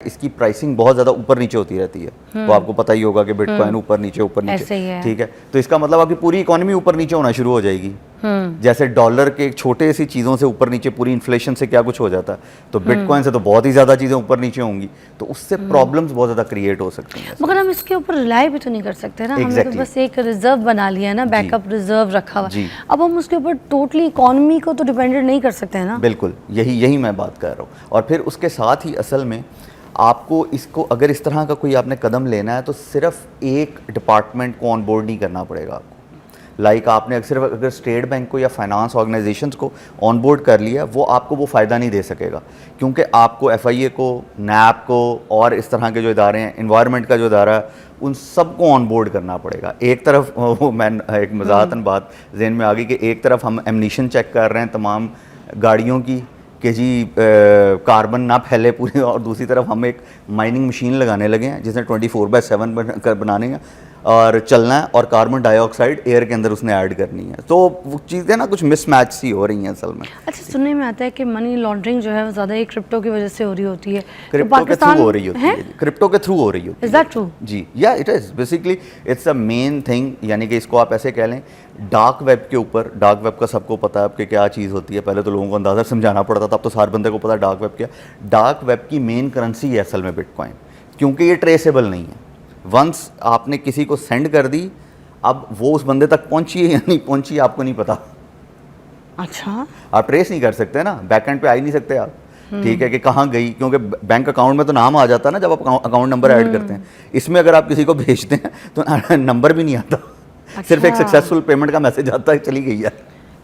इसकी प्राइसिंग बहुत ज़्यादा ऊपर नीचे होती रहती है। वो आपको पता ही होगा कि बिटकॉइन ऊपर नीचे, ठीक है। तो इसका मतलब आपकी पूरी इकोनॉमी ऊपर नीचे होना शुरू हो जाएगी। जैसे डॉलर के छोटे सी चीज़ों से ऊपर नीचे, पूरी इन्फ्लेशन से क्या कुछ हो जाता है, तो बिटकॉइन से तो बहुत ही ज़्यादा चीज़ें ऊपर नीचे होंगी, तो उससे प्रॉब्लम्स बहुत ज़्यादा क्रिएट हो सकती हैं। मगर हम इसके ऊपर रिलाई भी तो नहीं कर सकते ना, हमने तो बस एक रिजर्व बना लिया है ना, बैकअप रिजर्व रखा हुआ। अब हम उसके ऊपर टोटली इकोनॉमी को तो डिपेंडेंट नहीं कर सकते हैं ना। बिल्कुल, यही मैं बात कर रहा हूँ। और फिर उसके साथ ही असल में आपको इसको अगर इस तरह का कोई आपने कदम लेना है तो सिर्फ एक डिपार्टमेंट को ऑन बोर्ड नहीं करना पड़ेगा आपको। आपने सिर्फ अगर स्टेट बैंक को या फाइनेंस ऑर्गेनाइजेशंस को ऑन बोर्ड कर लिया, वो आपको वो फ़ायदा नहीं दे सकेगा, क्योंकि आपको FIA को, NAP को और इस तरह के जो इदारे हैं, इन्वायरमेंट का जो इदारा है, उन सबको ऑन बोर्ड करना पड़ेगा। एक तरफ वो मैं एक मज़ाहतन बात जहन में आ गई कि एक तरफ हम एमनीशन चेक कर रहे हैं तमाम गाड़ियों की कि जी कार्बन ना फैले पूरी, और दूसरी तरफ हम एक माइनिंग मशीन लगाने लगे हैं जिसने 24/7 बनाने हैं और चलना है, और कार्बन डाइऑक्साइड एयर के अंदर उसने ऐड करनी है। तो वो चीज़ें ना कुछ मिसमैच सी हो रही हैं असल में। अच्छा, सुनने में आता है कि मनी लॉन्ड्रिंग जो है वो ज़्यादा एक क्रिप्टो की वजह से हो रही होती है। क्रिप्टो के थ्रू हो रही होती है, क्रिप्टो के थ्रू हो रही होती है। Is that true? जी, yeah it is basically it's a main thing, यानी कि इसको आप ऐसे कह लें, डार्क वेब के ऊपर, डार्क वेब का सबको पता है आपके क्या चीज़ होती है, पहले तो लोगों को अंदाज़ा समझाना पड़ता था, अब तो हर बंदे को पता है डार्क वेब क्या। डार्क वेब की मेन करेंसी है असल में बिटकॉइन, क्योंकि ये ट्रेसेबल नहीं है। वंस आपने किसी को सेंड कर दी, अब वो उस बंदे तक पहुंची है या नहीं पहुंची आपको नहीं पता। अच्छा, आप ट्रेस नहीं कर सकते ना, बैकएंड पे आ ही नहीं सकते आप, ठीक है, कि कहाँ गई, क्योंकि बैंक अकाउंट में तो नाम आ जाता है ना जब आप अकाउंट नंबर ऐड करते हैं। इसमें अगर आप किसी को भेजते हैं तो नंबर भी नहीं आता। अच्छा। सिर्फ एक सक्सेसफुल पेमेंट का मैसेज आता है, चली गई है।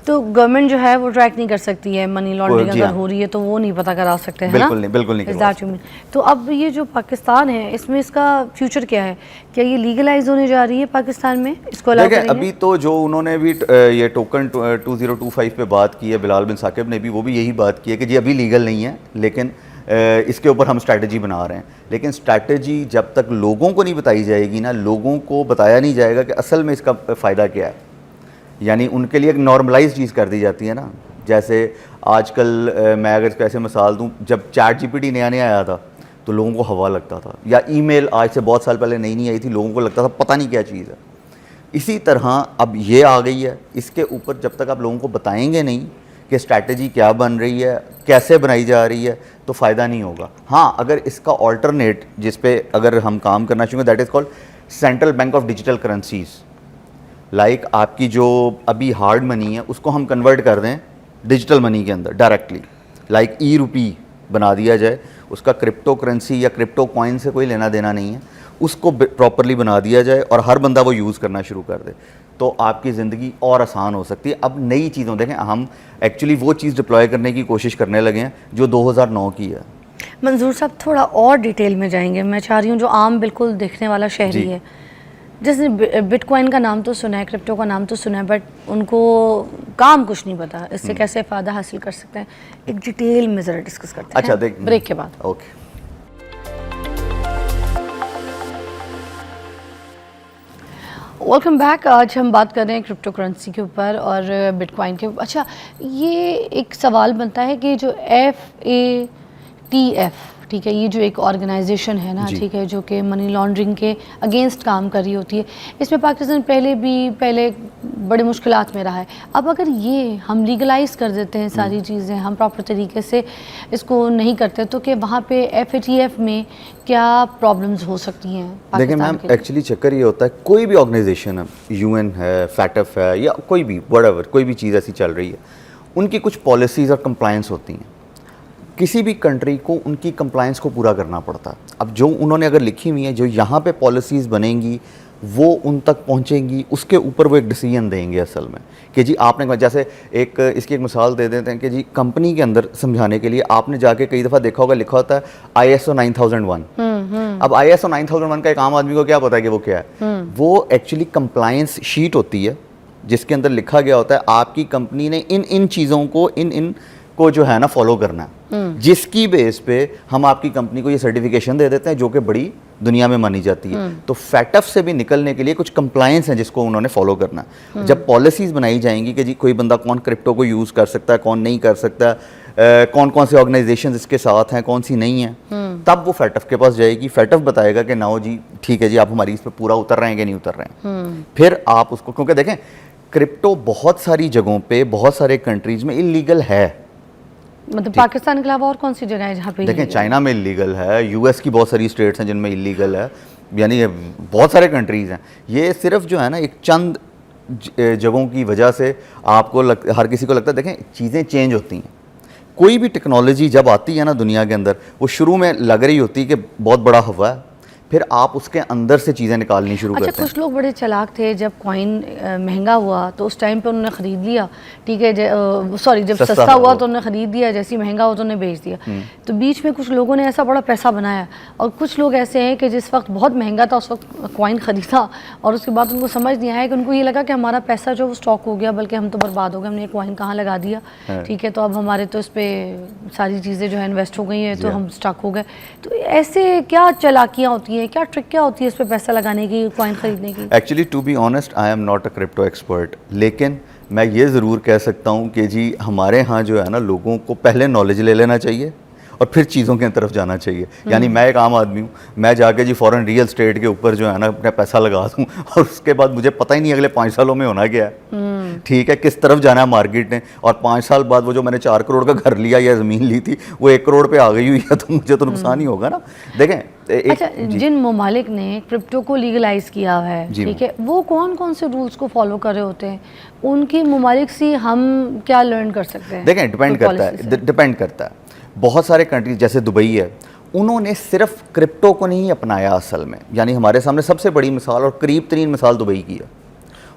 तो गवर्नमेंट जो है वो ट्रैक नहीं कर सकती है मनी लॉन्ड्रिंग अगर हो रही है, तो वो नहीं पता करा सकते हैं। बिल्कुल नहीं। तो अब ये जो पाकिस्तान है, इसमें इसका फ्यूचर क्या है? क्या ये लीगलाइज होने जा रही है पाकिस्तान में? इसको अलाउ करेंगे? अभी तो जो उन्होंने भी ये टोकन 2025 पे बात की है, बिलाल बिन साकिब ने भी, वो भी यही बात की है कि जी अभी लीगल नहीं है, लेकिन इसके ऊपर हम स्ट्रैटेजी बना रहे हैं। लेकिन स्ट्रैटेजी जब तक लोगों को नहीं बताई जाएगी ना, लोगों को बताया नहीं जाएगा कि असल में इसका फ़ायदा क्या है, यानी उनके लिए एक नॉर्मलाइज चीज़ कर दी जाती है ना। जैसे आजकल मैं अगर इसको ऐसे मिसाल दूं, जब ChatGPT नया आया था तो लोगों को हवा लगता था, या ईमेल आज से बहुत साल पहले नई आई थी, लोगों को लगता था पता नहीं क्या चीज़ है। इसी तरह अब ये आ गई है, इसके ऊपर जब तक आप लोगों को बताएंगे नहीं कि स्ट्रैटेजी क्या बन रही है, कैसे बनाई जा रही है, तो फ़ायदा नहीं होगा। हाँ, अगर इसका ऑल्टरनेट जिस पे अगर हम काम करना चाहिए, that is called central bank of digital currencies. आपकी जो अभी हार्ड मनी है उसको हम कन्वर्ट कर दें डिजिटल मनी के अंदर डायरेक्टली, ई-रुपी बना दिया जाए, उसका क्रिप्टो करेंसी या क्रिप्टो कॉइन से कोई लेना देना नहीं है, उसको प्रॉपरली बना दिया जाए और हर बंदा वो यूज़ करना शुरू कर दे, तो आपकी ज़िंदगी और आसान हो सकती है। अब नई चीज़ों, देखें हम एक्चुअली वो चीज़ डिप्लॉय करने की कोशिश करने लगे हैं जो 2009 की है। मंजूर साहब, थोड़ा और डिटेल में जाएंगे, मैं चाह रही हूँ जो आम बिल्कुल देखने वाला शहरी है, जिसने बिटकॉइन का नाम तो सुना है, क्रिप्टो का नाम तो सुना है, बट उनको काम कुछ नहीं पता, इससे कैसे फ़ायदा हासिल कर सकते हैं, एक डिटेल में ज़रा डिस्कस करते हैं। अच्छा, देख ब्रेक के बाद। ओके। Welcome back. आज हम बात कर रहे हैं क्रिप्टो करेंसी के ऊपर और बिटकॉइन के ऊपर। अच्छा, ये एक सवाल बनता है कि जो FATF, ठीक है, ये जो एक ऑर्गेनाइजेशन है ना, ठीक है, जो कि मनी लॉन्ड्रिंग के अगेंस्ट काम कर रही होती है, इसमें पाकिस्तान पहले बड़े मुश्किलात में रहा है। अब अगर ये हम लीगलाइज कर देते हैं सारी चीज़ें, हम प्रॉपर तरीके से इसको नहीं करते, तो कि वहाँ पे FATF में क्या प्रॉब्लम्स हो सकती हैं? देखिए मैम, एक्चुअली चक्कर ये होता है, कोई भी ऑर्गेनाइजेशन है, UN है, FATF है, या कोई भी व्हाटएवर, कोई भी चीज़ ऐसी चल रही है, उनकी कुछ पॉलिसीज़ और कंप्लायंस होती हैं। किसी भी कंट्री को उनकी कंप्लायंस को पूरा करना पड़ता है। अब जो उन्होंने अगर लिखी हुई है, जो यहाँ पे पॉलिसीज़ बनेंगी वो उन तक पहुँचेंगी, उसके ऊपर वो एक डिसीजन देंगे असल में कि जी आपने, जैसे इसकी एक मिसाल दे देते हैं कि जी कंपनी के अंदर समझाने के लिए आपने जाके कई दफ़ा देखा होगा लिखा होता है ISO 9001। अब ISO 9001 का एक आम आदमी को क्या पता है कि वो क्या है? वो एक्चुअली कंप्लायंस शीट होती है जिसके अंदर लिखा गया होता है आपकी कंपनी ने इन चीज़ों को इन को जो है ना फॉलो करना है, जिसकी बेस पे हम आपकी कंपनी को ये सर्टिफिकेशन दे देते हैं जो कि बड़ी दुनिया में मानी जाती है। तो फैटफ से भी निकलने के लिए कुछ कंप्लायंस है जिसको उन्होंने फॉलो करना है। जब पॉलिसीज़ बनाई जाएंगी कि जी कोई बंदा कौन क्रिप्टो को यूज़ कर सकता है, कौन नहीं कर सकता, कौन कौन से ऑर्गेनाइजेशन इसके साथ हैं, कौन सी नहीं हैं, तब वो फैटफ के पास जाएगी। फैटफ बताएगा कि नाओ जी ठीक है जी, आप हमारी इस पर पूरा उतर रहे हैं कि नहीं उतर रहे हैं। फिर आप उसको, क्योंकि देखें क्रिप्टो बहुत सारी जगहों पे, बहुत सारे कंट्रीज में इलीगल है। मतलब पाकिस्तान के अलावा और कौन सी जगह है जहाँ पे देखें चाइना में इलीगल है, यूएस की बहुत सारी स्टेट्स हैं जिनमें इलीगल है, यानी ये बहुत सारे कंट्रीज़ हैं। ये सिर्फ जो है ना एक चंद जगहों की वजह से आपको हर किसी को लगता है, देखें चीज़ें चेंज होती हैं। कोई भी टेक्नोलॉजी जब आती है ना दुनिया के अंदर, वो शुरू में लग रही होती है कि बहुत बड़ा हवा है, फिर आप उसके अंदर से चीज़ें निकालनी शुरू करते हैं। कुछ लोग बड़े चालाक थे, जब कॉइन महंगा हुआ तो उस टाइम पे उन्होंने ख़रीद लिया, ठीक है, सॉरी जब सस्ता हुआ तो उन्होंने ख़रीद दिया, जैसे ही महंगा हो तो उन्हें बेच दिया। तो बीच में कुछ लोगों ने ऐसा बड़ा पैसा बनाया, और कुछ लोग ऐसे हैं कि जिस वक्त बहुत महंगा था उस वक्त कॉइन ख़रीदा और उसके बाद उनको समझ नहीं आया, कि उनको ये लगा कि हमारा पैसा जो वो स्टॉक हो गया, बल्कि हम तो बर्बाद हो गए, हमने कॉइन कहाँ लगा दिया, ठीक है, तो अब हमारे तो इस पर सारी चीज़ें जो है इन्वेस्ट हो गई हैं, तो हम स्टॉक हो गए। तो ऐसे क्या चालाकियाँ होती हैं, क्या ट्रिक क्या होती है इस पे पैसा लगाने की, कॉइन खरीदने की? Actually to be honest I am not a crypto expert, लेकिन मैं ये ज़रूर कह सकता हूँ कि जी हमारे यहाँ जो है ना, लोगों को पहले नॉलेज ले लेना चाहिए और फिर चीज़ों की तरफ जाना चाहिए। यानी मैं एक आम आदमी हूँ, मैं जाके जी फ़ॉरेन रियल स्टेट के ऊपर जो है ना अपना पैसा लगा दूँ और उसके बाद मुझे पता ही नहीं अगले 5 सालों में होना क्या है, ठीक है, किस तरफ जाना है मार्केट ने, और 5 साल बाद वो जो मैंने 4 करोड़ का घर लिया या ज़मीन ली थी वो 1 करोड़ पे आ गई हुई है, तो मुझे तो नुकसान ही होगा ना। देखें अच्छा, जिन ममालिक ने क्रिप्टो को लीगलाइज किया है, ठीक है, वो कौन कौन से रूल्स को फॉलो कर रहे होते हैं? उनकी ममालिक से हम क्या लर्न कर सकते हैं? देखें डिपेंड करता है। बहुत सारे कंट्रीज जैसे दुबई है, उन्होंने सिर्फ क्रिप्टो को नहीं अपनाया असल में, यानी हमारे सामने सबसे बड़ी मिसाल और करीब तरीन मिसाल दुबई की है।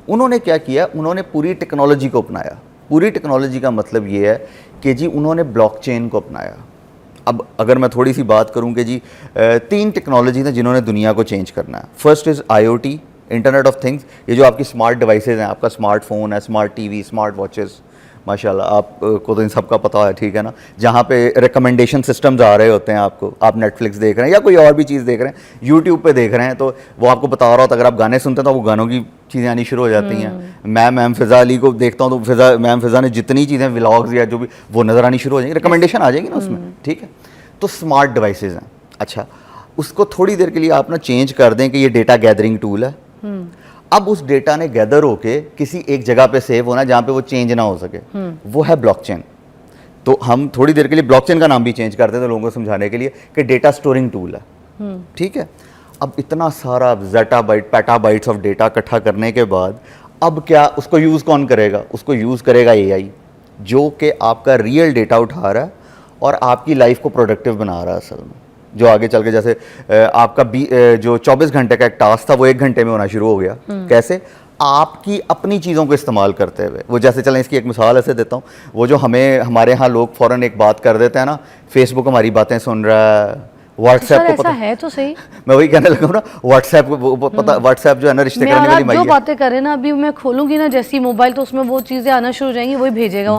उन्होंने क्या किया, उन्होंने पूरी टेक्नोलॉजी को अपनाया। पूरी टेक्नोलॉजी का मतलब ये है कि जी उन्होंने ब्लॉकचेन को अपनाया। अब अगर मैं थोड़ी सी बात करूं कि जी 3 टेक्नोलॉजी हैं जिन्होंने दुनिया को चेंज करना है। First is IoT, internet of things, ये जो आपकी स्मार्ट डिवाइसेज हैं, आपका स्मार्टफोन है, स्मार्ट टीवी, स्मार्ट वॉचेस, माशाल्लाह आपको तो इन सब का पता है, ठीक है ना, जहाँ पे रिकमेंडेशन सिस्टम्स आ रहे होते हैं आपको, आप नेटफ्लिक्स देख रहे हैं या कोई और भी चीज़ देख रहे हैं, यूट्यूब पे देख रहे हैं, तो वो आपको बता रहा होता है, अगर आप गाने सुनते हैं तो वो गानों की चीज़ें आनी शुरू हो जाती हैं। मैं मैम फ़िज़ा अली को देखता हूँ तो मैम फ़िज़ा ने जितनी चीज़ें व्लॉग्स या जो भी वो नज़र आनी शुरू हो जाएंगी, रिकमेंडेशन आ जाएगी ना उसमें, ठीक है। तो स्मार्ट डिवाइसेज हैं। अच्छा, उसको थोड़ी देर के लिए आप ना चेंज कर दें कि ये डेटा गैदरिंग टूल है, अब उस डेटा ने गैदर होके किसी एक जगह पे सेव होना जहाँ पे वो चेंज ना हो सके, वो है ब्लॉकचेन। तो हम थोड़ी देर के लिए ब्लॉकचेन का नाम भी चेंज करते थे लोगों को समझाने के लिए कि डेटा स्टोरिंग टूल है, ठीक है। अब इतना सारा ज़ेटाबाइट पेटाबाइट्स ऑफ डेटा इकट्ठा करने के बाद अब क्या उसको यूज़ कौन करेगा? उसको यूज़ करेगा AI, जो कि आपका रियल डेटा उठा रहा है और आपकी लाइफ को प्रोडक्टिव बना रहा है असल में, जो आगे चल के जैसे आपका जो 24 घंटे का एक टास्क था वो 1 घंटे में होना शुरू हो गया। कैसे? आपकी अपनी चीज़ों को इस्तेमाल करते हुए। वो जैसे चलें, इसकी एक मिसाल ऐसे देता हूँ, वो जो हमारे यहाँ लोग फ़ौरन एक बात कर देते हैं ना, फेसबुक हमारी बातें सुन रहा है, व्हाट्सएप को पता है तो सही, मैं वही कहने लगा ना, व्हाट्सएप को पता, व्हाट्सएप जो है ना रिश्ते करने वाली माई है। जो बातें करें ना, अभी मैं खोलूंगी ना जैसी मोबाइल, तो उसमें वो चीज़ें आना शुरू हो जाएंगी, वही भेजेगा।